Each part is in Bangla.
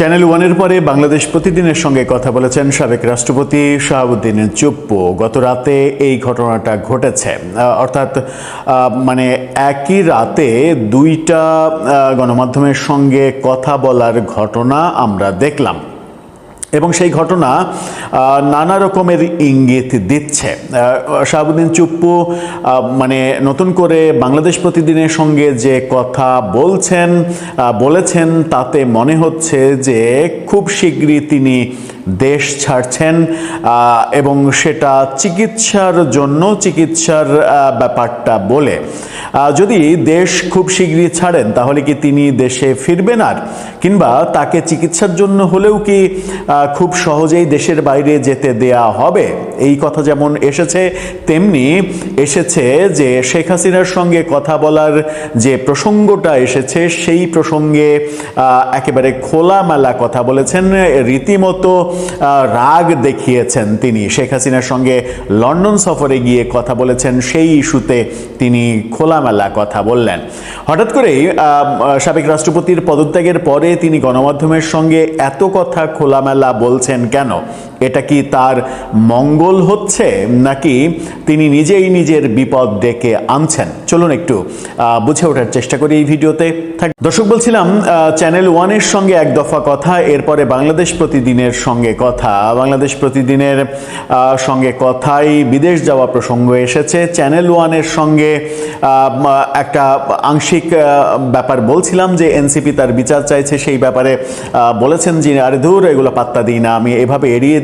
চ্যানেল ওয়ানের পরে বাংলাদেশ প্রতিদিনের সঙ্গে কথা বলেছেন সাবেক রাষ্ট্রপতি শাহাবুদ্দিন চুপ্পু। গত রাতে এই ঘটনাটা ঘটেছে, অর্থাৎ মানে একই রাতে দুইটা গণমাধ্যমের সঙ্গে কথা বলার ঘটনা আমরা দেখলাম এবং সেই ঘটনা নানা রকমের ইঙ্গিত দিচ্ছে। শাহাবুদ্দিন চুপ্পু মানে নতুন করে বাংলাদেশ প্রতিদিনের সঙ্গে যে কথা বলেছেন তাতে মনে হচ্ছে যে খুব শীঘ্রই তিনি দেশ ছাড়ছেন এবং সেটা চিকিৎসার ব্যাপারটা বলে। যদি দেশ খুব শীঘ্রই ছাড়েন তাহলে কি তিনি দেশে ফিরবেন আর, কিংবা তাকে চিকিৎসার জন্য হলেও কি খুব সহজেই দেশের বাইরে যেতে দেয়া হবে? এই কথা যেমন এসেছে তেমনি এসেছে যে শেখ হাসিনার সঙ্গে কথা বলার যে প্রসঙ্গটা এসেছে সেই প্রসঙ্গে একেবারে খোলামেলা কথা বলেছেন, রীতিমতো রাগ দেখিয়েছেন তিনি। শেখ হাসিনার সঙ্গে লন্ডন সফরে গিয়ে কথা বলেছেন, সেই ইস্যুতে তিনি খোলামেলা কথা বললেন। হঠাৎ করেই সাবেক রাষ্ট্রপতির পদত্যাগের পরে তিনি গণমাধ্যমের সঙ্গে এত কথা খোলামেলা বলছেন কেন? এটা কি তার মঙ্গল হচ্ছে, নাকি তিনি নিজেই নিজের বিপদ ডেকে আনছেন? চলুন একটু বুঝে ওঠার চেষ্টা করি এই ভিডিওতে। দর্শক, বলছিলাম চ্যানেল ওয়ানের সঙ্গে এক দফা কথা, এরপরে বাংলাদেশ প্রতিদিনের সঙ্গে কথা। বাংলাদেশ প্রতিদিনের সঙ্গে কথাই বিদেশ যাওয়া প্রসঙ্গ এসেছে। চ্যানেল ওয়ানের সঙ্গে একটা আংশিক ব্যাপার বলছিলাম যে এনসিপি তার বিচার চাইছে, সেই ব্যাপারে বলেছেন যে আরে ধুর এগুলো পাত্তা দিই না, আমি এভাবে এড়িয়ে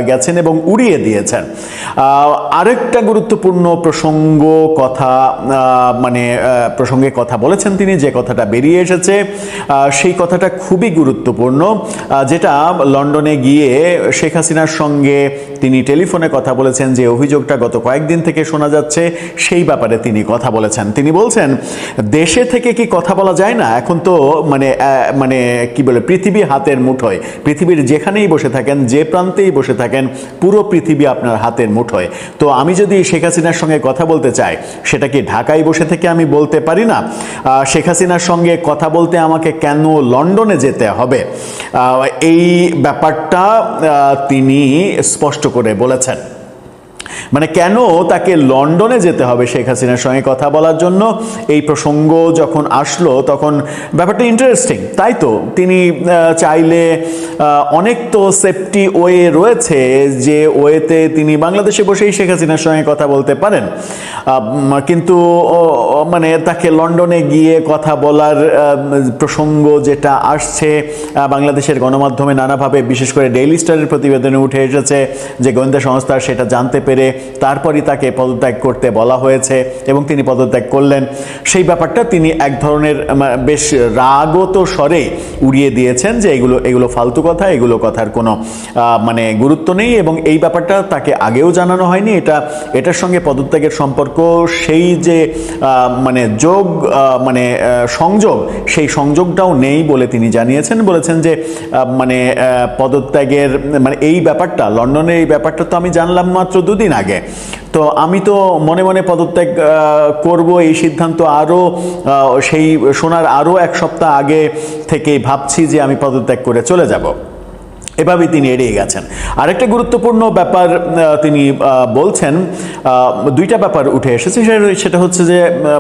গেছেন এবং উড়িয়ে দিয়েছেন। আরেকটা গুরুত্বপূর্ণ প্রসঙ্গে কথা বলেছেন তিনি, যে কথাটা বেরিয়ে এসেছে সেই কথাটা খুবই গুরুত্বপূর্ণ, যেটা লন্ডনে গিয়ে শেখ হাসিনার সঙ্গে তিনি টেলিফোনে কথা বলেছেন, যে অভিযোগটা গত কয়েকদিন থেকে শোনা যাচ্ছে সেই ব্যাপারে তিনি কথা বলেছেন। তিনি বলছেন দেশে থেকে কি কথা বলা যায় না? এখন তো কি বলে পৃথিবী হাতের মুঠোয়, পৃথিবীর যেখানেই বসে থাকেন, যে প্রান্তেই বসে থাকেন, পুরো পৃথিবী আপনার হাতের মুঠোয়। তো আমি যদি শেখ হাসিনার সঙ্গে কথা বলতে চাই, সেটা কি ঢাকায় বসে থেকে আমি বলতে পারি না? শেখ হাসিনার সঙ্গে কথা বলতে আমাকে কেন লন্ডনে যেতে হবে? এই ব্যাপারটা তিনি স্পষ্ট করে বলেছেন। মানে কেন তাকে লন্ডনে যেতে হবে শেখ হাসিনার সঙ্গে কথা বলার জন্য? এই প্রসঙ্গ যখন আসলো তখন ব্যাপারটা ইন্টারেস্টিং, তাই তো? তিনি চাইলে অনেক তো সেফটি ওয়ে রয়েছে, যে ওয়েতে তিনি বাংলাদেশে বসেই শেখ হাসিনার সঙ্গে কথা বলতে পারেন, কিন্তু তাকে লন্ডনে গিয়ে কথা বলার প্রসঙ্গ যেটা আসছে বাংলাদেশের গণমাধ্যমে নানাভাবে, বিশেষ করে ডেইলি স্টারের প্রতিবেদনে উঠে এসেছে যে গোয়েন্দা সংস্থা সেটা জানতে পেরে তারপরই তাকে পদত্যাগ করতে বলা হয়েছে এবং তিনি পদত্যাগ করলেন। সেই ব্যাপারটা তিনি এক ধরনের বেশ রাগত স্বরে উড়িয়ে দিয়েছেন যে এগুলো ফালতু কথা, এগুলো কথার কোনো গুরুত্ব নেই, এবং এই ব্যাপারটা তাকে আগেও জানানো হয়নি। এটার সঙ্গে পদত্যাগের সম্পর্ক, সেই যে সংযোগ, সেই সংযোগটাও নেই বলে তিনি জানিয়েছেন। বলেছেন যে পদত্যাগের এই ব্যাপারটা, লন্ডনের এই ব্যাপারটা তো আমি জানলাম মাত্র দুদিন আগে, তো আমি তো মনে মনে পদত্যাগ করব এই সিদ্ধান্ত সেই শোনার আরও এক সপ্তাহ আগে থেকে ভাবছি যে আমি পদত্যাগ করে চলে যাব। এভাবেই তিনি এড়িয়ে গেছেন। আরেকটা গুরুত্বপূর্ণ ব্যাপার তিনি বলছেন, দুইটা ব্যাপার উঠে এসেছে। সেটা হচ্ছে যে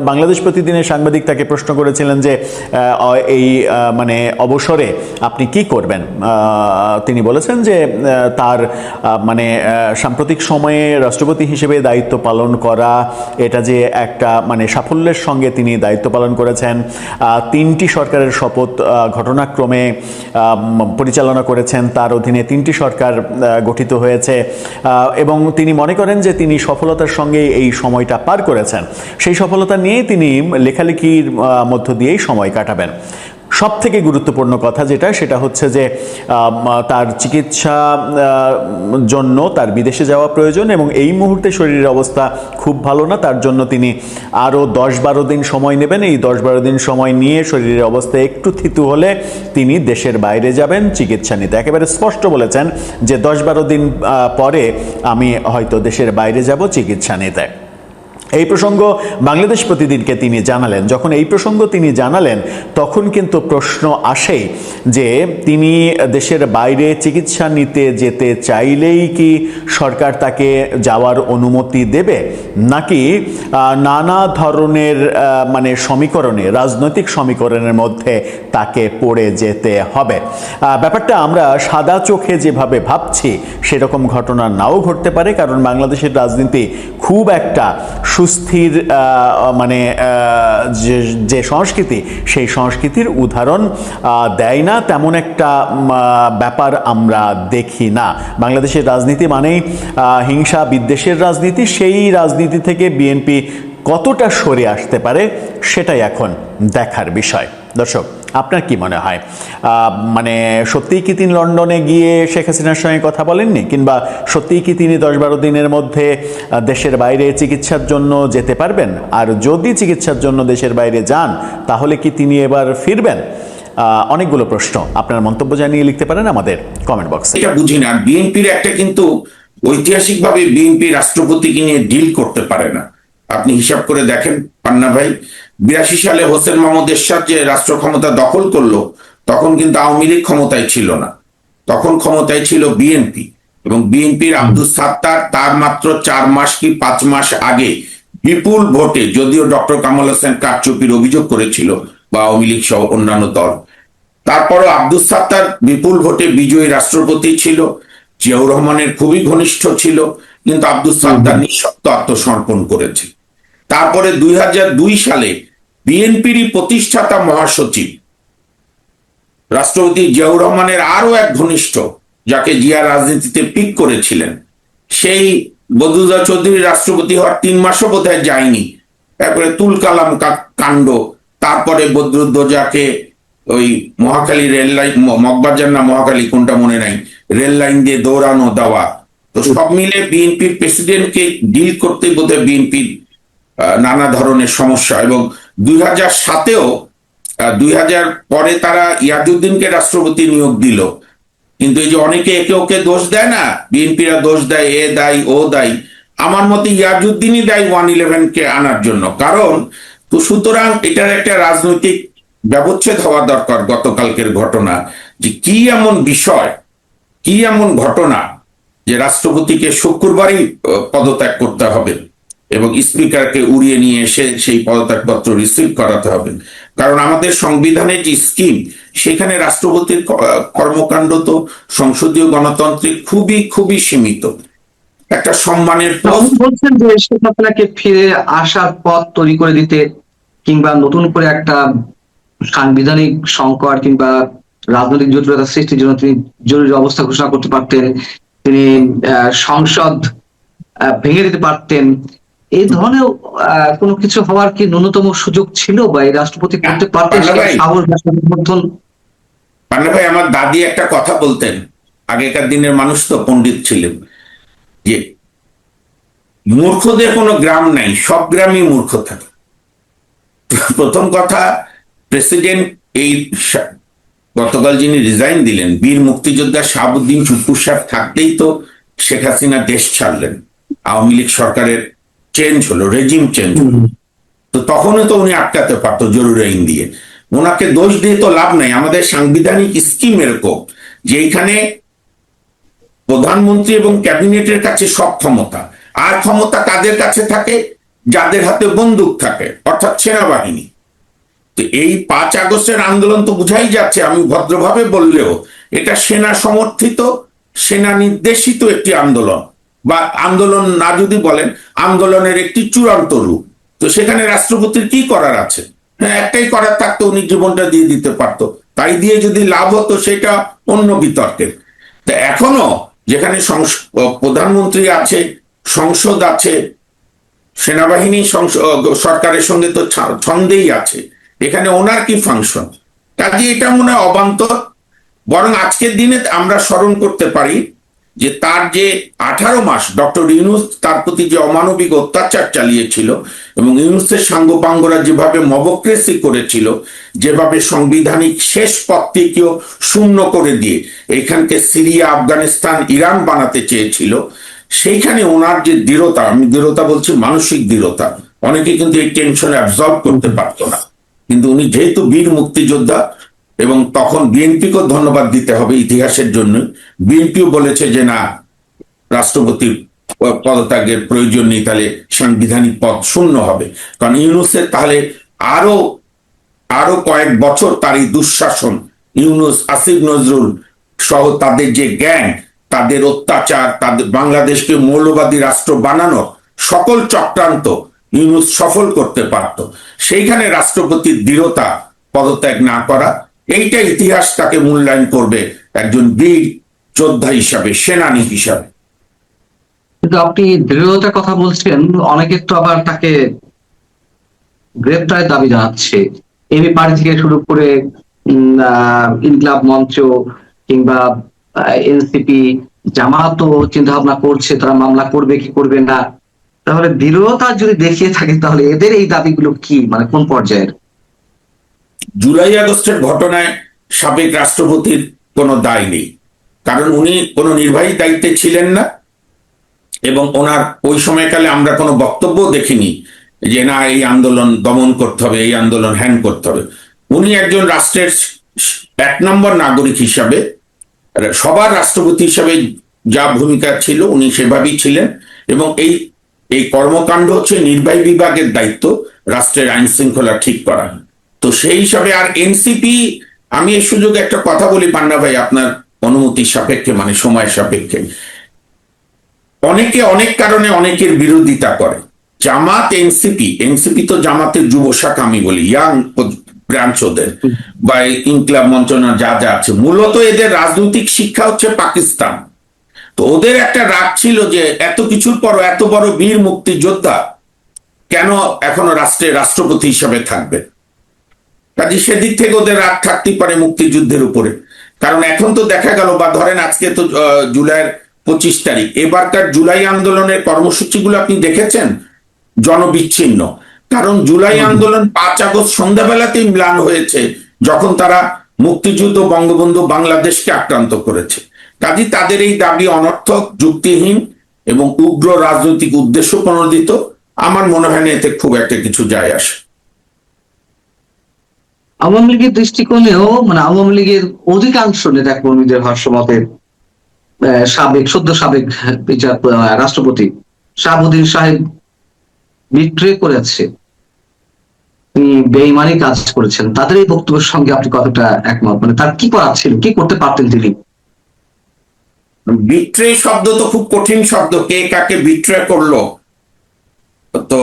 বাংলাদেশ প্রতিদিনের সাংবাদিক তাকে প্রশ্ন করেছিলেন যে এই অবসরে আপনি কি করবেন? তিনি বলেছেন যে তার সাম্প্রতিক সময়ে রাষ্ট্রপতি হিসেবে দায়িত্ব পালন করা, এটা যে একটা সাফল্যের সঙ্গে তিনি দায়িত্ব পালন করেছেন। 3টি সরকারের শপথ ঘটনাক্রমে পরিচালনা করেছেন, তার অধীনে 3টি সরকার গঠিত হয়েছে এবং তিনি মনে করেন যে তিনি সফলতার সঙ্গে এই সময়টা পার করেছেন। সেই সফলতা নিয়েই তিনি লেখালেখির মধ্য দিয়েই সময় কাটাবেন। সব থেকে গুরুত্বপূর্ণ কথা সেটা হচ্ছে যে তার চিকিৎসা জন্য তার বিদেশে যাওয়া প্রয়োজন এবং এই মুহূর্তে শরীরের অবস্থা খুব ভালো না, তার জন্য তিনি আরও 10-12 দিন সময় নেবেন। এই 10-12 দিন সময় নিয়ে শরীরের অবস্থা একটু থিতু হলে তিনি দেশের বাইরে যাবেন চিকিৎসা নিতে। একেবারে স্পষ্ট বলেছেন যে 10-12 দিন পরে আমি হয়তো দেশের বাইরে যাব চিকিৎসা নিতে। এই প্রসঙ্গ বাংলাদেশ প্রতিদিনকে তিনি জানালেন। যখন এই প্রসঙ্গ তিনি জানালেন তখন কিন্তু প্রশ্ন আসে যে তিনি দেশের বাইরে চিকিৎসা নিতে যেতে চাইলেই কি সরকার তাকে যাওয়ার অনুমতি দেবে, নাকি নানা ধরনের মানে সমীকরণে, রাজনৈতিক সমীকরণের মধ্যে তাকে পড়ে যেতে হবে। ব্যাপারটা আমরা সাদা চোখে যেভাবে ভাবছি সেরকম ঘটনা নাও ঘটতে পারে, কারণ বাংলাদেশের রাজনীতি খুব একটা সুস্থির মানে যে সংস্কৃতি, সেই সংস্কৃতির উদাহরণ দেয় না, তেমন একটা ব্যাপার আমরা দেখি না। বাংলাদেশের রাজনীতি মানেই হিংসা বিদ্বেষের রাজনীতি। সেই রাজনীতি থেকে বিএনপি কতটা সরে আসতে পারে সেটাই এখন দেখার বিষয়। দর্শক, আপনার কি মনে হয়, মানে সত্যিই কি তিনি লন্ডনে গিয়ে শেখ হাসিনার সঙ্গে কথা বলেননি, কিংবা সত্যিই কি তিনি 10-12 দিনের মধ্যে দেশের বাইরে চিকিৎসার জন্য যেতে পারবেন? আর যদি চিকিৎসার জন্য দেশের বাইরে যান তাহলে কি তিনি এবার ফিরবেন? অনেকগুলো প্রশ্ন, আপনার মন্তব্য জানিয়ে লিখতে পারেন আমাদের কমেন্ট বক্সে। এটা বুঝি না, বিএনপির একটা কিন্তু ঐতিহাসিকভাবে বিএনপি রাষ্ট্রপতিকে নিয়ে ডিল করতে পারে না। আপনি হিসাব করে দেখেন পান্না ভাই, 82 সালে হোসেন মোহাম্মদ এরশাদ যে রাষ্ট্র ক্ষমতা দখল করলো তখন কিন্তু আওয়ামী লীগ ক্ষমতায় ছিল না, তখন ক্ষমতায় ছিল বিএনপি। এবং বিএনপির আব্দুস সাত্তার তার মাত্র 4 মাস কি 5 মাস আগে বিপুল ভোটে, যদিও ডক্টর কামাল হোসেন কারচুপির অভিযোগ করেছিল বা আওয়ামী লীগ সহ অন্যান্য দল, তারপরও আব্দুস সাত্তার বিপুল ভোটে বিজয়ী রাষ্ট্রপতি ছিল, জিয়াউর রহমানের খুবই ঘনিষ্ঠ ছিল, কিন্তু আব্দুস সাত্তার নিঃশর্ত আত্মসমর্পণ করেছে। তারপরে 2002 সালে বিএনপিরই প্রতিষ্ঠাতা মহাসচিব রাষ্ট্রপতি জিয়াউর রহমানের আরো এক ঘনিষ্ঠ, যাকে জিয়া রাজনীতিতে পিক করেছিলেন, সেই বদরুদ্দোজা চৌধুরী রাষ্ট্রপতি হওয়ার 3 মাসও বোধহয় যায়নি, তারপরে তুল কালাম কাণ্ড, তারপরে বদরুদ্দোজাকে ওই মহাখালী রেল লাইন, মগবাজার না মহাখালী কোনটা মনে নাই, রেল লাইন দিয়ে দৌড়ানো দেওয়া। তো সব মিলে বিএনপির প্রেসিডেন্টকে ডিল করতে বোধহয় বিএনপির নানা ধরনের সমস্যা। এবং 2007-এও 2000 পরে তারা ইয়াজউদ্দিনকে রাষ্ট্রপতি নিয়োগ দিল, কিন্তু এই যে অনেকে একে ওকে দোষ দেয় না, বিএনপিরা দোষ দেয়, এ দায়ী ও দায়ী, আমার মতে ইয়াজউদ্দিনই দায়ী 111-কে আনার জন্য। কারণ তো সুতরাং এটার একটা রাজনৈতিক ব্যবচ্ছেদ হওয়া দরকার। গতকালকের ঘটনা যে কি এমন বিষয়, কি এমন ঘটনা যে রাষ্ট্রপতিকে শুক্রবারই পদত্যাগ করতে হবে এবং স্পিকারকে উড়িয়ে নিয়ে এসে সেই পদত্যাগপত্র রিসিভ করাতে হবে। কারণ আমাদের সংবিধানের যে স্কিম, সেখানে রাষ্ট্রপতির কর্মকাণ্ড তো সংসদীয় গণতন্ত্রে খুবই খুবই সীমিত। একটা সম্মানের বলছেন যে শেখ হাসিনাকে ফিরে আসার পথ তৈরি করে দিতে, কিংবা নতুন করে একটা সাংবিধানিক সংকট কিংবা রাজনৈতিক জটিলতা সৃষ্টির জন্য তিনি জরুরি অবস্থা ঘোষণা করতে পারতেন, তিনি সংসদ ভেঙে দিতে পারতেন। এই ধরনের কোনো কিছু হওয়ার কি ন্যূনতম সুযোগ ছিল, বা এই রাষ্ট্রপতি করতে পারতেন? পান্না ভাই, আমার দাদি একটা কথা বলতেন, আগেকার দিনের মানুষ তো পণ্ডিত ছিলেন, যে মূর্খদের কোনো গ্রাম নাই, সব গ্রামই মূর্খ থাকে। প্রথম কথা, প্রেসিডেন্ট এই গতকাল যিনি রিজাইন দিলেন, বীর মুক্তিযোদ্ধা শাহাবুদ্দিন চুপ্পু সাহেব থাকতেই তো শেখ হাসিনা দেশ ছাড়লেন, আওয়ামী লীগ সরকারের চেঞ্জ হলো, রেজিম চেঞ্জ হলো, তো তখনও তো উনি আটকাতে পারতো জরুরি আইন দিয়ে। ওনাকে দোষ দিয়ে তো লাভ নাই। আমাদের সাংবিধানিক স্কিম এরকম যে এইখানে প্রধানমন্ত্রী এবং ক্যাবিনেটের কাছে সব ক্ষমতা, আর ক্ষমতা কাদের কাছে থাকে? যাদের হাতে বন্দুক থাকে, অর্থাৎ সেনাবাহিনী। তো এই 5 আগস্টের আন্দোলন তো বুঝাই যাচ্ছে, আমি ভদ্রভাবে বললেও এটা সেনা সমর্থিত, সেনা নির্দেশিত একটি আন্দোলন, বা আন্দোলন না যদি বলেন, আন্দোলনের একটি চূড়ান্ত রূপ। তো সেখানে রাষ্ট্রপতির কি করার আছে? হ্যাঁ, একটাই করার থাকতো, উনি জীবনটা দিয়ে দিতে পারতো, তাই দিয়ে যদি লাভ হতো সেটা অন্য বিতর্কের। তা এখনো যেখানে প্রধানমন্ত্রী আছে, সংসদ আছে, সেনাবাহিনী সরকারের সঙ্গে তো ছন্দেই আছে, এখানে ওনার কি ফাংশন? কাজে এটা মনে হয় অবান্তর। বরং আজকের দিনে আমরা স্মরণ করতে পারি যে তার যে 18 মাস ডক্টর ইউনূস তার প্রতি যে অমানবিক অত্যাচার চালিয়েছিল, এবং ইউনূসের সাঙ্গপাঙ্গরা যেভাবে মবক্রেসি করেছিল, যেভাবে সাংবিধানিক শেষ পথটিকেও শূন্য করে দিয়ে এখানকে সিরিয়া, আফগানিস্তান, ইরান বানাতে চেয়েছিল, সেইখানে ওনার যে দৃঢ়তা, আমি দৃঢ়তা বলছি মানসিক দৃঢ়তা, অনেকে কিন্তু এই টেনশন অ্যাবজর্ব করতে পারতো না, কিন্তু উনি যেহেতু বীর মুক্তিযোদ্ধা, এবং তখন বিএনপিকেও ধন্যবাদ দিতে হবে ইতিহাসের জন্য, বিএনপিও বলেছে যে না, রাষ্ট্রপতির পদত্যাগের প্রয়োজন নেই, তাহলে সাংবিধানিক পদ শূন্য হবে। কারণ ইউনূসের তাহলে আরো আরো কয়েক বছর তার এই দুঃশাসন, ইউনূস, আসিফ নজরুল সহ তাদের যে গ্যাং, তাদের অত্যাচার, তাদের বাংলাদেশকে মৌলবাদী রাষ্ট্র বানানোর সকল চক্রান্ত ইউনূস সফল করতে পারত। সেইখানে রাষ্ট্রপতির দৃঢ়তা, পদত্যাগ না করা, এইটা ইতিহাস তাকে মূল্যায়ন করবে একজন বীর যোদ্ধা হিসাবে, সেনানী হিসাবে। কিন্তু আপনি দৃঢ়তার কথা বলছেন, অনেকে তো আবার তাকে গ্রেপ্তারের দাবি জানাচ্ছে, এবি পার্টি থেকে শুরু করে ইনকিলাব মঞ্চ কিংবা এনসিপি, জামাতও চিন্তা ভাবনা করছে তারা মামলা করবে কি করবে না। তাহলে দৃঢ়তা যদি দেখিয়ে থাকে, তাহলে এদের এই দাবিগুলো কি, মানে কোন পর্যায়ের? জুলাই আগস্টের ঘটনায় সাবেক রাষ্ট্রপতির কোনো দায় নেই, কারণ উনি কোনো নির্বাহী দায়িত্বে ছিলেন না, এবং ওনার ওই সময়কালে আমরা কোনো বক্তব্য দেখিনি যে না এই আন্দোলন দমন করতে হবে, এই আন্দোলন হ্যান করতে হবে। উনি একজন রাষ্ট্রের 1 নম্বর নাগরিক হিসাবে, সবার রাষ্ট্রপতি হিসাবে যা ভূমিকা ছিল উনি সেভাবেই ছিলেন, এবং এই এই কর্মকাণ্ড হচ্ছে নির্বাহী বিভাগের দায়িত্ব, রাষ্ট্রের আইন শৃঙ্খলা ঠিক করা। তো সেই হিসাবে, আর এনসিপি, আমি এই সুযোগে একটা কথা বলি পান্না ভাই, আপনার অনুমতির সাপেক্ষে, মানে সময় সাপেক্ষে, অনেকে অনেক কারণে অনেকের বিরোধিতা করে। জামাত, এনসিপি তো জামাতের যুব শাখা, আমি বলি ইয়াং ব্রাঞ্চ ওদের, বা ইনকিলাব মঞ্চনা যা যা আছে, মূলত এদের রাজনৈতিক শিক্ষা হচ্ছে পাকিস্তান। তো ওদের একটা রাগ ছিল যে এত কিছুর পর এত বড় বীর মুক্তিযোদ্ধা কেন এখনো রাষ্ট্রের রাষ্ট্রপতি হিসাবে থাকবে। কাজে সেদিক থেকে ওদের রাগ থাকতেই পারে মুক্তিযুদ্ধের উপরে। কারণ এখন তো দেখা গেল, বা ধরেন আজকে তো জুলাইয়ের 25 তারিখ, এবারকার জুলাই আন্দোলনের কর্মসূচিগুলো আপনি দেখেছেন, জনবিচ্ছিন্ন। কারণ জুলাই আন্দোলন 5 আগস্ট সন্ধ্যাবেলাতেই ম্লান হয়েছে, যখন তারা মুক্তিযুদ্ধ, বঙ্গবন্ধু, বাংলাদেশকে আক্রান্ত করেছে। কাজে তাদের এই দাবি অনর্থক, যুক্তিহীন এবং উগ্র রাজনৈতিক উদ্দেশ্য প্রণোদিত। আমার মনে হয় না এতে খুব একটা কিছু যায় আসে। আওয়ামী লীগের দৃষ্টিকোণেও, মানে আওয়ামী লীগের অধিকাংশ নেতা কর্মীদের ভাষ্যমতে সদ্য সাবেক রাষ্ট্রপতি শাহাবুদ্দিন সাহেব বিট্রে করেছে, তিনি বেঈমানি কাজ করেছেন। তাদের এই বক্তব্যের সঙ্গে আপনি কতটা একমত? মানে তার কি করার ছিল, কি করতে পারতেন তিনি? বিট্রে শব্দ তো খুব কঠিন শব্দ, কে কাকে বিট্রে করলো। তো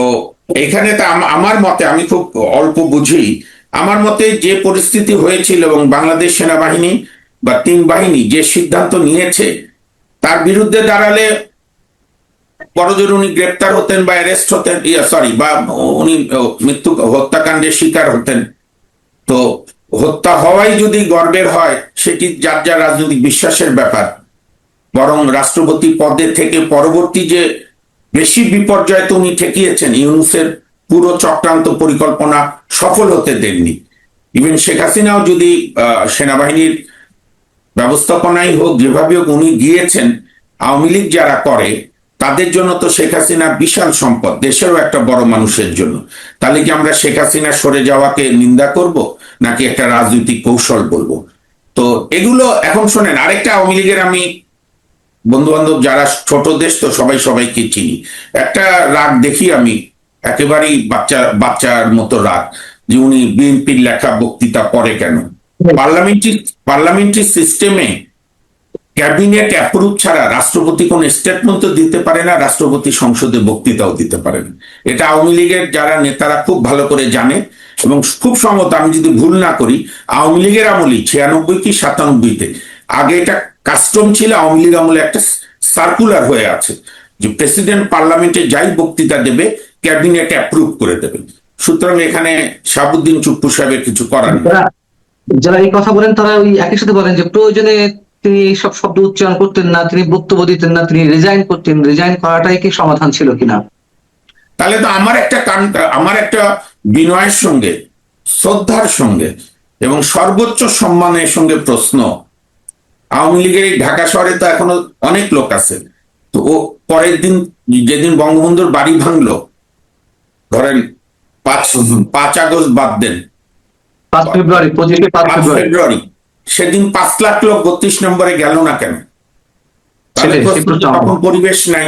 এখানে তো আমার মতে, আমি খুব অল্প বুঝি, আমার মতে যে পরিস্থিতি হয়েছিল এবং বাংলাদেশ সেনাবাহিনী বা 3 বাহিনী যে সিদ্ধান্ত নিয়েছে, তার বিরুদ্ধে দাঁড়ালে বড়জোর উনি গ্রেপ্তার হতেন বা অ্যারেস্ট হতেন, বা উনি হত্যাকাণ্ডের শিকার হতেন। তো হত্যা হওয়াই যদি গর্বের হয়, সেটি যার যার রাজনৈতিক বিশ্বাসের ব্যাপার। বরং রাষ্ট্রপতি পদে থেকে পরবর্তী যে বেশি বিপর্যয় তো উনি ঠেকিয়েছেন, ইউনূসের পুরো চক্রান্ত পরিকল্পনা সফল হতে দেননি। ইভেন শেখ হাসিনাও যদি সেনাবাহিনীর ব্যবস্থাপনাই হোক, যেভাবে হোক উনি গিয়েছেন, আওয়ামী লীগ যারা করে তাদের জন্য তো শেখ হাসিনা বিশাল সম্পদ, দেশেরও একটা বড় মানুষের জন্য। তাহলে কি আমরা শেখ হাসিনা সরে যাওয়াকে নিন্দা করব, নাকি একটা রাজনৈতিক কৌশল বলবো? তো এগুলো এখন শোনেন, আরেকটা আওয়ামী লীগের, আমি বন্ধু বান্ধব যারা ছোট দেশ তো সবাই সবাইকে চিনি, একটা রাগ দেখি আমি, একেবারেই বাচ্চার মতো রাগ, যে উনি বিএনপির লেখা বক্তৃতা পড়ে কেন। পার্লামেন্টারি সিস্টেমে ক্যাবিনেট অ্যাপ্রুভ ছাড়া রাষ্ট্রপতি কোন স্টেটমেন্ট তো দিতে পারে না, রাষ্ট্রপতি সংসদে বক্তৃতাও দিতে পারে না। এটা আওয়ামী লীগের যারা নেতারা খুব ভালো করে জানে, এবং খুব সম্ভবত আমি যদি ভুল না করি, আওয়ামী লীগের আমলে 96 কি 97-তে আগে এটা কাস্টম ছিল, আওয়ামী লীগ আমলে একটা সার্কুলার হয়ে আছে যে প্রেসিডেন্ট পার্লামেন্টে যাই বক্তৃতা দেবে ক্যাবিনেট অ্যাপ্রুভ করে দেবে। সুতরাং এখানে শাহাবুদ্দিন চুপ্পু সাহেবের কিছু করার নেই। যারা এই কথা বলেন তারা ওই একই সাথে বলেন যে প্রয়োজনে তিনি এইসব শব্দ উচ্চারণ করতেন না, তিনি বক্তব্য দিতেন না, তিনি রিজাইন করতেন। রিজাইন করাটাই কি সমাধান ছিল কিনা? তাহলে তো আমার একটা বিনয়ের সঙ্গে, শ্রদ্ধার সঙ্গে এবং সর্বোচ্চ সম্মানের সঙ্গে প্রশ্ন, আওয়ামী লীগের এই ঢাকা শহরে তো এখনো অনেক লোক আছে, তো ও পরের দিন যেদিন বঙ্গবন্ধুর বাড়ি ভাঙলো, ধরেন 5 আগস্ট বাদ দেন, 5 ফেব্রুয়ারি, 25শে 5 5 ফেব্রুয়ারি, ফেব্রুয়ারি সেদিন 5 লাখ লোক 32 নম্বরে গেল না কেন? তাহলে সেটাই, প্রশ্ন, তখন পরিবেশ নাই,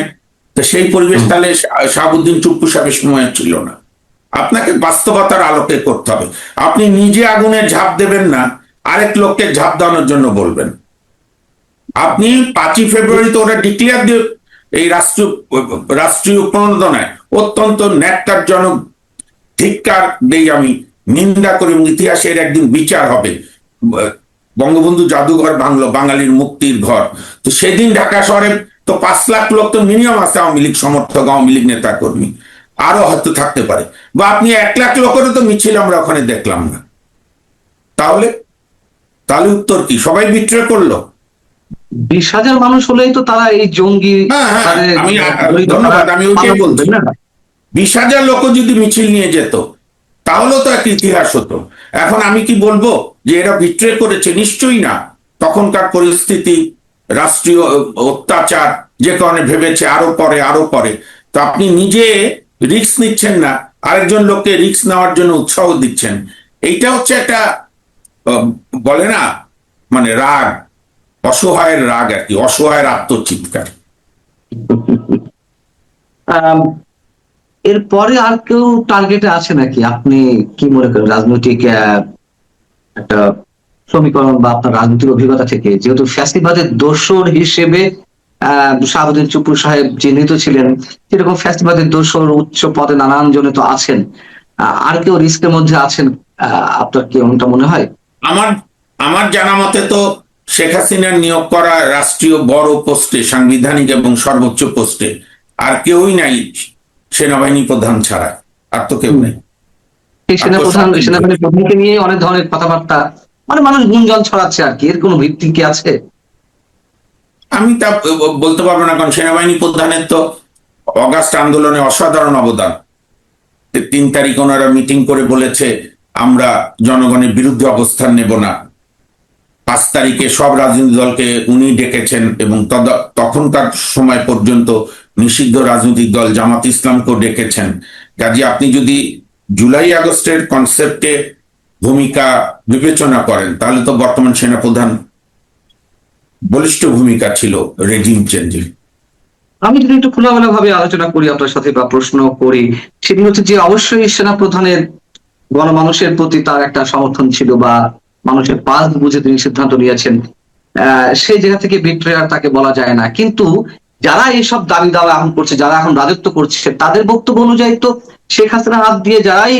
তো সেই পরিবেশ তাহলে শাহাবুদ্দিন চুপ্পু সাহেবের সময় ছিল না। আপনাকে বাস্তবতার আলোকে করতে হবে। আপনি নিজে আগুনে ঝাঁপ দেবেন না, আরেক লোককে ঝাঁপ দেওয়ানোর জন্য বলবেন। আপনি 5ই ফেব্রুয়ারি তো ওরা ডিক্লেয়ার দিয়ে এই রাষ্ট্রীয় প্রণোদনায় অত্যন্ত ন্যাক্কারজনক, ধিক্কার দেই আমি, নিন্দা করি, এবং ইতিহাসের একদিন বিচার হবে। বঙ্গবন্ধু জাদুঘর ভাঙলো, বাঙালির মুক্তির ঘর। তো সেদিন ঢাকা শহরে তো 5 লাখ লোক তো মিনিমাম আছে, আওয়ামী লীগ সমর্থক, আওয়ামী লীগ নেতা কর্মী, আরো হয়তো থাকতে পারে। বা আপনি 1 লাখ লোকেরও তো মিছিল আমরা ওখানে দেখলাম না। তাহলে তাহলে উত্তর কি? সবাই বিট্রে করলো? 20,000 মানুষ হলেই তো তারা এই জঙ্গি হ্যাঁ, তাদের- আমি ধন্যবাদ, আমি ওইটাই বলছি। 20,000 লোক যদি মিছিল নিয়ে যেত তাহলেও তো একটা ইতিহাস হতো। এখন আমি কি বলবো যে এরা বিট্রে করেছে? নিশ্চয়ই না। তখনকার পরিস্থিতি, রাষ্ট্রীয় অত্যাচার, যে কারণে ভেবেছে আরো পরে আরো পরে। তো আপনি নিজে রিস্ক নিচ্ছেন না, আরেকজন লোককে রিস্ক নেওয়ার জন্য উৎসাহ দিচ্ছেন। এইটা হচ্ছে একটা বলে না, মানে রাগ, অসহায়ের রাগ আর কি, অসহায়ের আত্মচিৎকার। আম, এরপরে আর কেউ টার্গেটে আছে নাকি? আপনি কি মনে করেন রাজনৈতিক একটা সমীকরণ বা আপনার রাজনৈতিক অভিজ্ঞতা থেকে, যেহেতু ফ্যাসিবাদের দোসর হিসেবে শাহাবুদ্দিন চুপ্পু সাহেব চিহ্নিত ছিলেন, সেরকম ফ্যাসিবাদের দোসর উচ্চ পদে নানান জনে তো আছেন, আর কেউ রিস্কের মধ্যে আছেন? আপনার কি এমনটা মনে হয়? আমার আমার জানা মতে তো শেখ হাসিনার নিয়োগ করা রাষ্ট্রীয় বড় পোস্টে, সাংবিধানিক এবং সর্বোচ্চ পোস্টে আর কেউই নাই সেনাবাহিনী প্রধান ছাড়া। আর তো কেউ নেই। সেই সেনাবাহিনী প্রধানকে নিয়ে অনেক ধরনের কথাবার্তা, মানে মানুষ গুঞ্জন ছড়াচ্ছে আর কি, এর কোনো ভিত্তি কি আছে? আমি তা বলতে পারবো না, কারণ সেনাবাহিনী প্রধানের তো অগাস্ট আন্দোলনে অসাধারণ অবদান। 3 তারিখ ওনারা মিটিং করে বলেছে আমরা জনগণের বিরুদ্ধে অবস্থান নেব না। 5 তারিখে সব রাজনৈতিক দলকে উনি ডেকেছেন, এবং তখনকার সময় পর্যন্ত নিষিদ্ধ রাজনৈতিক দল জামাত ইসলামকেও ডেকেছেন। কাজে আপনি যদি জুলাই আগস্টের কনসেপ্টে ভূমিকা বিবেচনা করেন, তাহলে তো বর্তমান সেনাপ্রধান বলিষ্ঠ ভূমিকা ছিল রেজিম চেঞ্জে। আমি যদি একটু খোলামেলা ভাবে আলোচনা করি আপনার সাথে বা প্রশ্ন করি, সেটি হচ্ছে যে অবশ্যই সেনা প্রধানের গণমানুষের প্রতি তার একটা সমর্থন ছিল, বা মানুষের পাস বুঝে তিনি সিদ্ধান্ত নিয়েছেন, সেই জায়গা থেকে বিট্রেয়ার তাকে বলা যায় না। কিন্তু যারা এইসব দাবি দাওয়া এখন করছে, যারা এখন রাজত্ব করছে, তাদের বক্তব্য অনুযায়ী তো শেখ হাসিনা হাত দিয়ে যারাই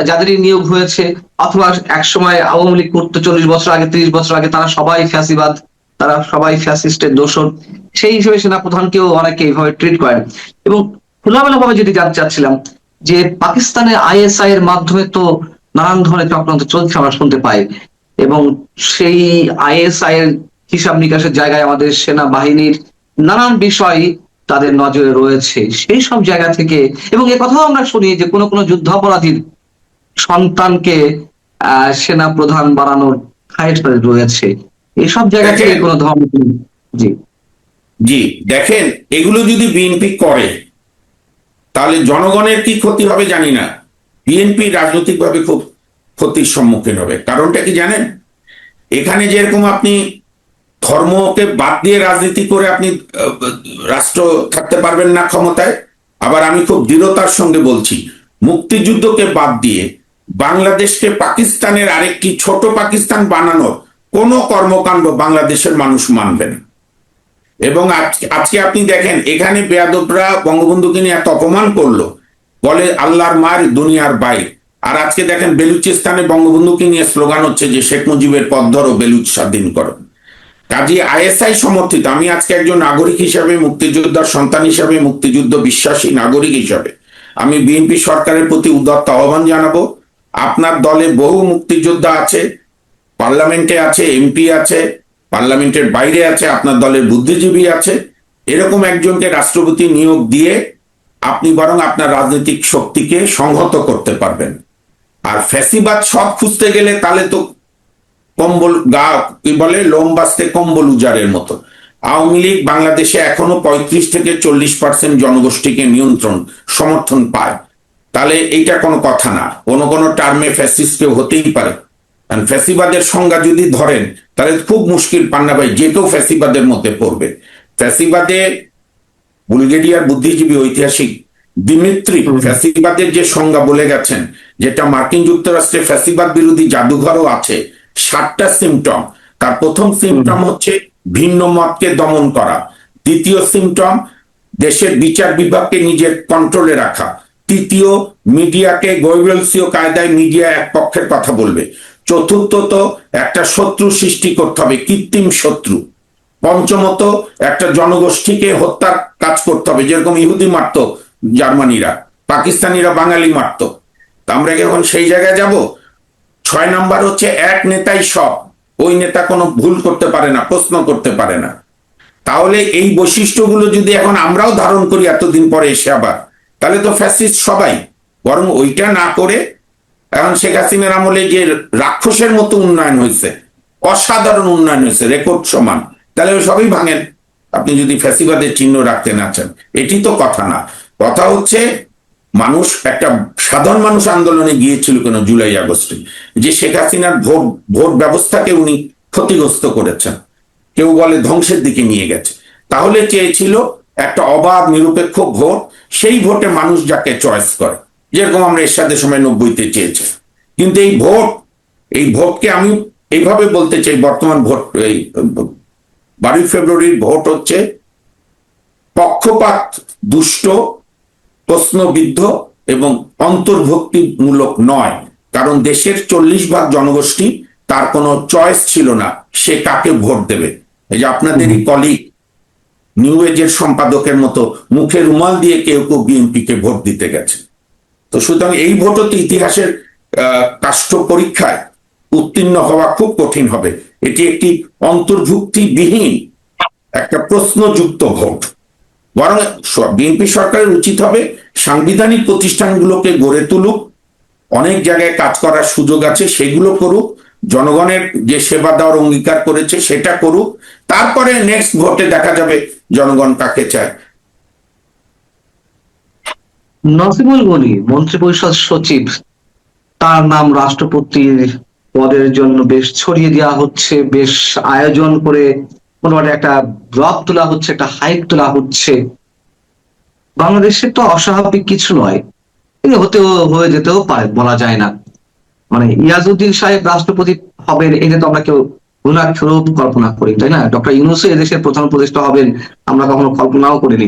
যাদেরই নিয়োগ হয়েছে, অথবা একসময় আওয়ামী লীগ করতো 40 বছর আগে, 30 বছর আগে, তারা সবাই ফ্যাসিবাদ, তারা সবাই ফ্যাসিস্টের দোসর। সেই হিসেবে সেনাপ্রধানকেও অনেকে এইভাবে ট্রিট করেন। এবং খোলামেলা ভাবে যদি জানতে চাচ্ছিলাম যে পাকিস্তানের আইএসআই এর মাধ্যমে তো নানান ধরনের চক্রান্ত চলছে আমরা শুনতে পাই, এবং সেই আইএসআই এর হিসাব নিকাশের জায়গায় আমাদের সেনাবাহিনীর নানান বিষয় তাদের নজরে রয়েছে। সেই সব জায়গা থেকে, এবং এ কথাও আমরা শুনি যে কোনো কোনো যুদ্ধাপরাধীর সন্তানকে সেনা প্রধান বানানোর খায়েশ রয়েছে। এইসব জায়গা থেকে কোনো ধরনের, জি জি দেখেন, এগুলো যদি বিএনপি করে তাহলে জনগণের কি ক্ষতি হবে জানি না, বিএনপি রাজনৈতিকভাবে খুব ক্ষতির সম্মুখীন হবে। কারণটা কি জানেন? এখানে যেরকম আপনি ধর্মকে বাদ দিয়ে রাজনীতি করে আপনি রাষ্ট্র থাকতে পারবেন না ক্ষমতায়, আবার আমি খুব দৃঢ়তার সঙ্গে বলছি মুক্তিযুদ্ধকে বাদ দিয়ে বাংলাদেশকে পাকিস্তানের আরেকটি ছোট পাকিস্তান বানানোর কোনো কর্মকাণ্ড বাংলাদেশের মানুষ মানবে না। এবং আজকে আপনি দেখেন, এখানে বেয়াদবরা বঙ্গবন্ধুকে নিয়ে এত অপমান করলো, বলে আল্লাহর মার দুনিয়ার বাইর। আর আজকে দেখেন বেলুচিস্তানে বঙ্গবন্ধুকে নিয়ে স্লোগান হচ্ছে যে শেখ মুজিবের পথ ধরো, বেলুচ স্বাধীন করো। কাজে আইএসআই সমর্থিত, আমি আজকে একজন নাগরিক হিসাবে, মুক্তিযোদ্ধার সন্তান হিসাবে, মুক্তিযুদ্ধ বিশ্বাসী নাগরিক হিসাবে আমি বিএনপি সরকারের প্রতি উদাত্ত আহ্বান জানাবো। আপনার দলে বহু মুক্তিযোদ্ধা আছে, পার্লামেন্টে আছে, এমপি আছে, পার্লামেন্টের বাইরে আছে, আপনার দলের বুদ্ধিজীবী আছে। এরকম একজনকে রাষ্ট্রপতি নিয়োগ দিয়ে আপনি বরং আপনার রাজনৈতিক শক্তিকে সংহত করতে পারবেন। আর ফ্যাসিবাদ সব খুঁজতে গেলে তাহলে তো কম্বল গা কি বলে, লোম বাঁচতে কম্বল উজাড়ের মতো। আওয়ামী লীগ বাংলাদেশে এখনো 35 থেকে 40% জনগোষ্ঠীকে নিয়ন্ত্রণ সমর্থন পায়। তাহলে এইটা কোনো কথা না, কোনো কোনো টার্মে ফ্যাসিস্ট কেউ হতেই পারে। কারণ ফ্যাসিবাদের সংজ্ঞা যদি ধরেন তাহলে খুব মুশকিল, পান্না ভাই যে কেউ ফ্যাসিবাদের মধ্যে পড়বে। ফ্যাসিবাদে বুলগেরিয়ার বুদ্ধিজীবী ঐতিহাসিক দিমিত্রি ফ্যাসিবাদের যে সংজ্ঞা বলে গেছেন, যেটা মার্কিন যুক্তরাষ্ট্রে ফ্যাসিবাদ বিরোধী জাদুঘরও আছে, 7টা সিমটম। তার প্রথম সিমটম হচ্ছে ভিন্ন মতকে দমন করা, দ্বিতীয় সিমটম দেশের বিচার বিভাগকে নিজের কন্ট্রোলে রাখা, তৃতীয় মিডিয়াকে গৈবেলসীয় কায়দায় মিডিয়া এক পক্ষের কথা বলবে, চতুর্থত একটা শত্রু সৃষ্টি করতে হবে, কৃত্রিম শত্রু, পঞ্চমত একটা জনগোষ্ঠীকে হত্যার কাজ করতে হবে, যেরকম ইহুদি মারত জার্মানিরা, পাকিস্তানিরা বাঙালি মারত। তা আমরা কি এখন সেই জায়গায় যাব? 6 নাম্বার হচ্ছে এক নেতাই সব, ওই নেতা কোনো ভুল করতে পারে না, প্রশ্ন করতে পারে না। তাহলে এই বৈশিষ্ট্যগুলো যদি এখন আমরাও ধারণ করি এতদিন পরে এসে আবার, তাহলে তো ফ্যাসিস্ট সবাই। বরং ওইটা না করে এখন শেখ হাসিনার আমলে যে রাক্ষসের মতো উন্নয়ন হয়েছে, অসাধারণ উন্নয়ন হয়েছে, রেকর্ড সমান, তাহলে ওই সবই ভাঙেন আপনি যদি ফ্যাসিবাদের চিহ্ন রাখতে না চান। এটি তো কথা না। কথা হচ্ছে মানুষ, একটা সাধারণ মানুষ আন্দোলনে গিয়েছিল কেন জুলাই আগস্টে, যে শেখ হাসিনার ভোট ব্যবস্থাকে উনি ক্ষতিগ্রস্ত করেছেন, কেউ বলে ধ্বংসের দিকে নিয়ে গেছে। তাহলে চেয়েছিল একটা অবাধ নিরপেক্ষ ভোট, সেই ভোটে মানুষ যাকে চয়েস করে, যেরকম আমরা এরশাদের সময় 90-তে চেয়েছি। কিন্তু এই ভোটকে আমি এইভাবে বলতে চাই, বর্তমান ভোট, এই 12 ফেব্রুয়ারির ভোট হচ্ছে পক্ষপাত দুষ্ট, প্রশ্নবিদ্ধ এবং অন্তর্ভুক্তিমূলক নয়। কারণ দেশের 40% জনগোষ্ঠী, তার কোনো চয়েস ছিল না সে কাকে ভোট দেবে। এই যে আপনাদেরই কলিগ নিউ এজের সম্পাদকের মতো মুখে রুমাল দিয়ে কেউ কেউ বিএনপিকে ভোট দিতে গেছে। তো সুতরাং এই ভোটও তো ইতিহাসের কাষ্ঠ পরীক্ষায় উত্তীর্ণ হওয়া খুব কঠিন হবে। এটি একটি অন্তর্ভুক্তিবিহীন একটা প্রশ্নযুক্ত ভোট। বরং বিএনপি সরকারের উচিত হবে সাংবিধানিক প্রতিষ্ঠানগুলোকে গড়ে তুলুক, অনেক জায়গায় কাজ করার সুযোগ আছে সেগুলো করুক, জনগণের যে সেবা দেওয়ার অঙ্গীকার করেছে সেটা করুক, তারপরে নেক্সট ভোটে দেখা যাবে জনগণ কাকে চায়। নসিমুল গনি মন্ত্রিপরিষদ সচিব, তার নাম রাষ্ট্রপতির পদের জন্য বেশ ছড়িয়ে দেওয়া হচ্ছে, বেশ আয়োজন করে মোটামুটি একটা ব্লক তোলা হচ্ছে, একটা হাইপ তোলা হচ্ছে। বাংলাদেশে তো অস্বাভাবিক কিছু নয়, কিন্তু হয়ে যেতেও পারে, বলা যায় না। মানে ইয়াজউদ্দিন সাহেব রাষ্ট্রপতি হবেন এটা তো আমরা কেউ ঘুণাক্ষরেও কল্পনা করি, তাই না? ডক্টর ইউনূস এদেশের প্রধান উপদেষ্টা হবেন আমরা কখনো কল্পনাও করিনি।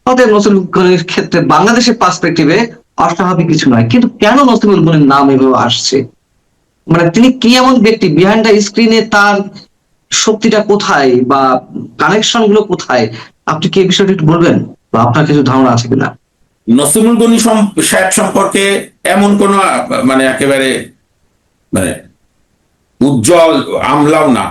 অতএব নসিমুল গনির ক্ষেত্রে বাংলাদেশের পার্সপেক্টিভে অস্বাভাবিক কিছু নয়। কিন্তু কেন নসিমুল গনির নাম এভাবে আসছে? মানে তিনি কি এমন ব্যক্তি, বিহাইন্ড দ্য স্ক্রিনে তার শক্তিটা কোথায় বা কানেকশন গুলো কোথায়? আপনি কি এই বিষয়টা একটু বলবেন, বা আপনার কিছু ধারণা আছে কিনা? নসিমুল গনি সাহেব সম্পর্কে এমন কোন মানে একেবারে মানে উজ্জ্বল আমলাও না।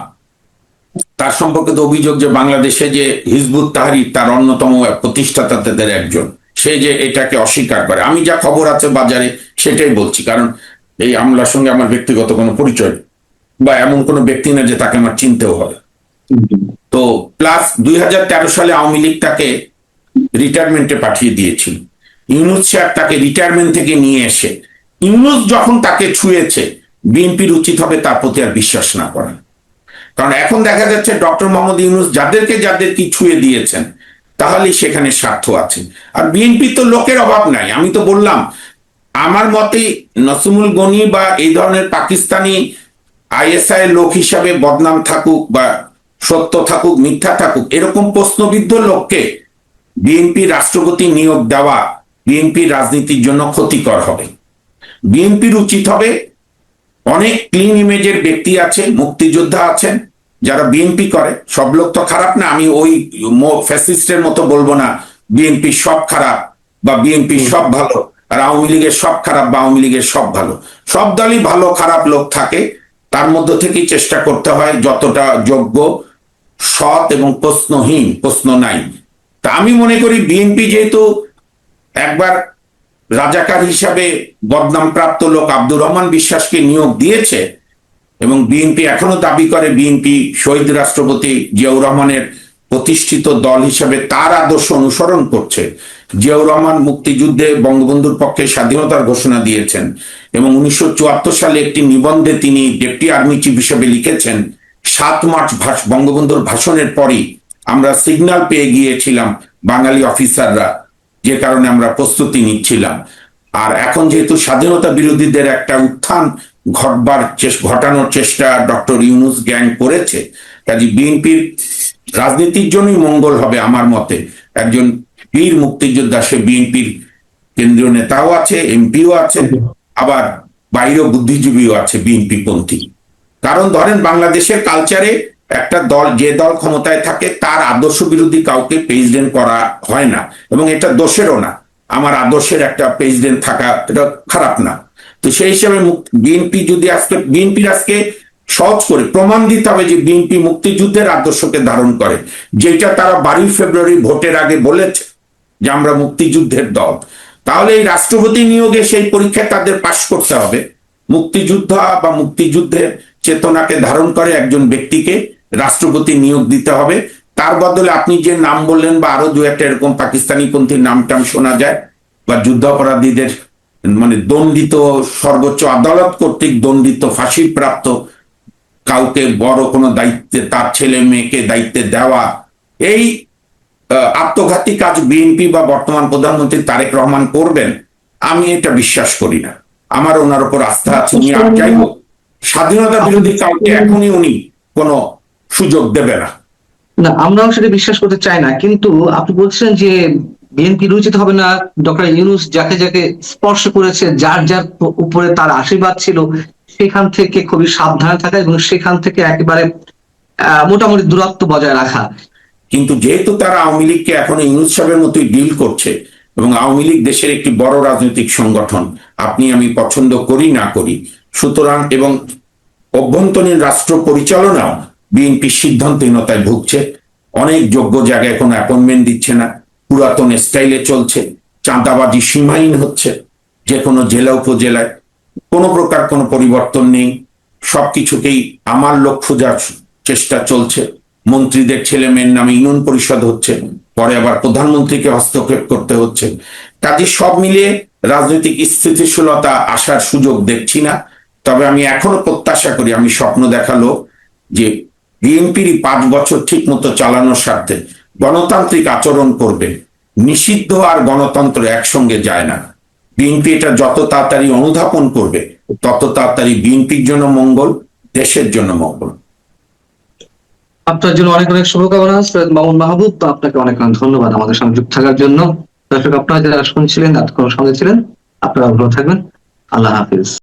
তার সম্পর্কে তো অভিযোগ যে বাংলাদেশে যে হিজবুত তাহরির তার অন্যতম প্রতিষ্ঠাতাদের একজন, সে যে এটাকে অস্বীকার করে। আমি যা খবর আছে বাজারে সেটাই বলছি, কারণ এই আমলার সঙ্গে আমার ব্যক্তিগত কোনো পরিচয় বা এমন কোনো ব্যক্তি না যে তাকে আমার চিনতেও হবে। তো প্লাস 2013 সালে আওয়ামী লীগ তাকে রিটায়ারমেন্টে পাঠিয়ে দিয়েছিল। ইউনূস সাহেব তাকে রিটায়ারমেন্ট থেকে নিয়ে এসে, ইউনূস যখন তাকে ছুঁয়েছে, বিএনপির উচিত হবে তার প্রতি আর বিশ্বাস না করা। কারণ এখন দেখা যাচ্ছে ডক্টর মোহাম্মদ ইউনূস যাদেরকে কি ছুঁয়ে দিয়েছেন, তাহলেই সেখানে স্বার্থ আছে। আর বিএনপি তো লোকের অভাব নাই। আমি তো বললাম, আমার মতে নসিমুল গনি বা এই ধরনের পাকিস্তানি আইএসআই লোক হিসাবে বদনাম থাকুক বা সত্য থাকুক মিথ্যা থাকুক, এরকম প্রশ্নবিদ্ধ লোককে বিএনপি রাষ্ট্রপতি নিয়োগ দেওয়া বিএনপির রাজনীতির জন্য ক্ষতিকর হবে। বিএনপির উচিত হবে, অনেক ক্লিন ইমেজের ব্যক্তি আছে, মুক্তিযোদ্ধা আছেন যারা বিএনপি করে, সব লোক তো খারাপ না। আমি ওই ফ্যাসিস্টের মতো বলবো না বিএনপি সব খারাপ বা বিএনপি সব ভালো আর আওয়ামী লীগের সব খারাপ বা আওয়ামী লীগের সব ভালো। সব দলই ভালো খারাপ লোক থাকে, তার মধ্য থেকেই চেষ্টা করতে হয় যতটা যোগ্য, সৎ এবং প্রশ্নহীন, প্রশ্ন নাই। তা আমি মনে করি বিএনপি যেহেতু একবার রাজাকার হিসাবে বদনাম প্রাপ্ত লোক আব্দুর রহমান বিশ্বাসকে নিয়োগ দিয়েছে এবং বিএনপি এখনো দাবি করে বিএনপি শহীদ রাষ্ট্রপতি জিয়াউর রহমানের প্রতিষ্ঠিত দল হিসাবে তার আদর্শ অনুসরণ করছে, জিয়াউর রহমান মুক্তিযুদ্ধে বঙ্গবন্ধুর পক্ষে স্বাধীনতার ঘোষণা দিয়েছেন এবং 1974 সালে একটি নিবন্ধে তিনি ডেপুটি আর্মি চিফ হিসেবে লিখেছেন 7 মার্চ বঙ্গবন্ধুর ভাষণের পরই আমরা সিগন্যাল পেয়ে গিয়েছিলাম বাঙালি অফিসাররা, যে কারণে আমরা প্রস্তুতি নিচ্ছিলাম। আর এখন যেহেতু স্বাধীনতা বিরোধীদের একটা উত্থান ঘটানোর চেষ্টা ডক্টর ইউনূস গ্যাং করেছে, কাজে বিএনপির রাজনীতির জন্যই মঙ্গল হবে আমার মতে। একজন বীর মুক্তিযোদ্ধা, সে বিএনপির কেন্দ্রীয় নেতাও আছে, এমপিও আছে, আবার বাইরেও বুদ্ধিজীবীও আছে বিএনপি পন্থী। কারণ ধরেন বাংলাদেশের কালচারে একটা দল, যে দল ক্ষমতায় থাকে তার আদর্শ বিরোধী কাউকে প্রেসিডেন্ট করা হয় না, এবং এটা দোষেরও না। আমার আদর্শের একটা প্রেসিডেন্ট থাকা এটা খারাপ না। তো সেই হিসাবে বিএনপি যদি বিএনপির আজকে সহজ করে প্রমাণ দিতে হবে যে বিএনপি মুক্তিযুদ্ধের আদর্শকে ধারণ করে, যেটা তারা 12 ফেব্রুয়ারি ভোটের আগে বলেছে যে আমরা মুক্তিযুদ্ধের দল। তাহলে এই রাষ্ট্রপতি নিয়োগে সেই পরীক্ষায় তাদের পাশ করতে হবে। মুক্তিযোদ্ধা বা মুক্তিযুদ্ধের চেতনাকে ধারণ করে একজন ব্যক্তিকে রাষ্ট্রপতি নিয়োগ দিতে হবে। তার বদলে আপনি যে নাম বললেন বা আরো দু একটা এরকম পাকিস্তানি পন্থীর নামটাম শোনা যায়, বা যুদ্ধাপরাধীদের মানে দণ্ডিত, সর্বোচ্চ আদালত কর্তৃক দণ্ডিত, ফাঁসির প্রাপ্ত কাউকে বড় কোনো দায়িত্বে, তার ছেলে মেয়েকে দায়িত্বে দেওয়া, এই আত্মঘাতী কাজ বিএনপি বা বর্তমান প্রধানমন্ত্রী তারেক রহমান করবেন, আমি এটা বিশ্বাস করি না। আমার ওনার উপর আস্থা আছে। উনি আর যাই হোক, স্বাধীনতা বিরোধী কাউকে এখনই উনি কোনো সুযোগ দেবে না। না, আমরাও সেটা বিশ্বাস করতে চাই না, কিন্তু আপনি বলছেন যে বিএনপি রুচিত হবে না। ডক্টর ইউনূস যাকে যাকে স্পর্শ করেছে, যার যার উপরে তার আশীর্বাদ ছিল, সেখান থেকে খুবই সাবধানে থাকা এবং সেখান থেকে একেবারে মোটামুটি দূরত্ব বজায় রাখা। কিন্তু যেহেতু তারা আওয়ামী লীগকে এখন ইউনূস সাহেবের মতোই ডিল করছে, এবং আওয়ামী লীগ দেশের একটি বড় রাজনৈতিক সংগঠন, আপনি আমি পছন্দ করি না করি, সুতরাং এবং অভ্যন্তরীণ রাষ্ট্র পরিচালনাও বিএনপির সিদ্ধান্তহীনতায় ভুগছে। অনেক যোগ্য জায়গায় কোনো অ্যাপয়েন্টমেন্ট দিচ্ছে না, পুরাতন স্টাইলে চলছে, চাঁদাবাজি সীমাহীন হচ্ছে, যে কোনো জেলা উপজেলায় কোনো প্রকার কোনো পরিবর্তন নেই, সবকিছুকেই আমার লোক খোঁজার চেষ্টা চলছে। মন্ত্রীদের ছেলে মেয়ের নামে ইউনিয়ন পরিষদ হচ্ছে, পরে আবার প্রধানমন্ত্রীকে হস্তক্ষেপ করতে হচ্ছে। কাজে সব মিলিয়ে রাজনৈতিক স্থিতিশীলতা আসার সুযোগ দেখছি না। তবে আমি এখনো প্রত্যাশা করি, আমি স্বপ্ন দেখালো যে বিএনপির 5 বছর ঠিক মতো চালানোর স্বার্থে গণতান্ত্রিক আচরণ করবে। নিষিদ্ধ আর গণতন্ত্র একসঙ্গে যায় না। বিএনপি এটা যত তাড়াতাড়ি অনুধাবন করবে, তত তাড়াতাড়ি বিএনপির জন্য মঙ্গল, দেশের জন্য মঙ্গল। আপনার জন্য অনেক অনেক শুভকামনা সৈয়দ মামুন মাহবুব। আপনাকে অনেক অনেক ধন্যবাদ আমাদের সঙ্গে যুক্ত থাকার জন্য। দর্শক, আপনারা যারা শুনছিলেন, এতক্ষণ সঙ্গে ছিলেন, আপনারা ভালো থাকবেন। আল্লাহ হাফিজ।